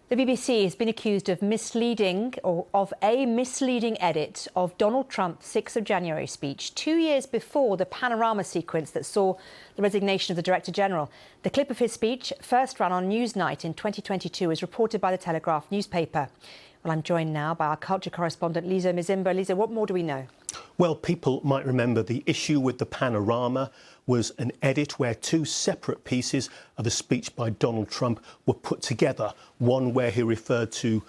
The BBC has been accused of misleading or of a misleading edit of Donald Trump's 6th of January speech 2 years before the Panorama sequence that saw the resignation of the Director General. The clip of his speech, first run on Newsnight in 2022, is reported by the Telegraph newspaper. Well, I'm joined now by our culture correspondent, Lisa Mzimba. Lisa, what more do we know? Well, people might remember the issue with the Panorama was an edit where two separate pieces of a speech by Donald Trump were put together. One where he referred to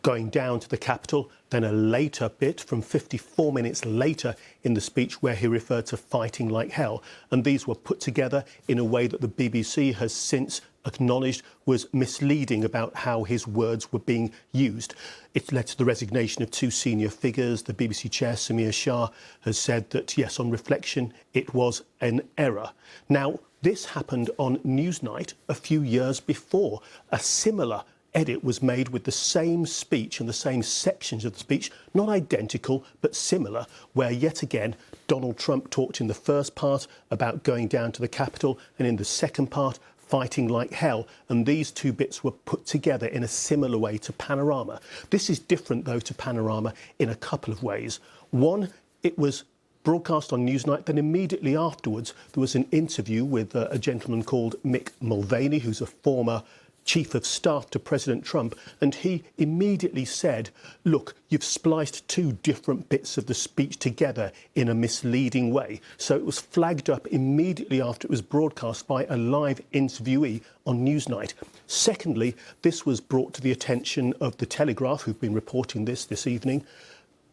going down to the Capitol, then a later bit from 54 minutes later in the speech where he referred to fighting like hell. And these were put together in a way that the BBC has since acknowledged was misleading about how his words were being used. It led to the resignation of two senior figures. The BBC chair, Samir Shah, has said that, yes, on reflection, it was an error. Now, this happened on Newsnight a few years before. A similar edit was made with the same speech and the same sections of the speech, not identical, but similar, where yet again, Donald Trump talked in the first part about going down to the Capitol and in the second part, fighting like hell. And these two bits were put together in a similar way to Panorama. This is different, though, to Panorama in a couple of ways. One, it was broadcast on Newsnight, then immediately afterwards, there was an interview with a gentleman called Mick Mulvaney, who's a former Chief of Staff to President Trump, and he immediately said, look, you've spliced two different bits of the speech together in a misleading way. So it was flagged up immediately after it was broadcast by a live interviewee on Newsnight. Secondly, this was brought to the attention of the Telegraph, who've been reporting this evening,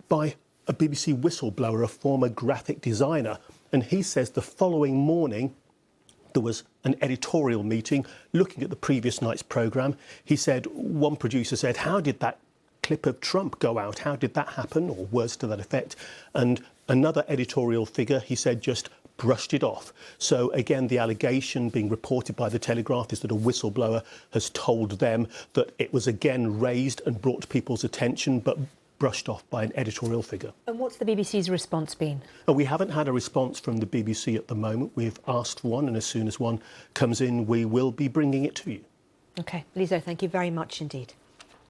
by a BBC whistleblower, a former graphic designer. And he says the following morning, there was an editorial meeting looking at the previous night's programme. He said, one producer said, how did that clip of Trump go out? How did that happen? Or words to that effect. And another editorial figure, he said, just brushed it off. So again, the allegation being reported by the Telegraph is that a whistleblower has told them that it was again raised and brought to people's attention, but brushed off by an editorial figure. And what's the BBC's response been? We haven't had a response from the BBC at the moment. We've asked for one, and as soon as one comes in, we will be bringing it to you. OK. Lisa, thank you very much indeed.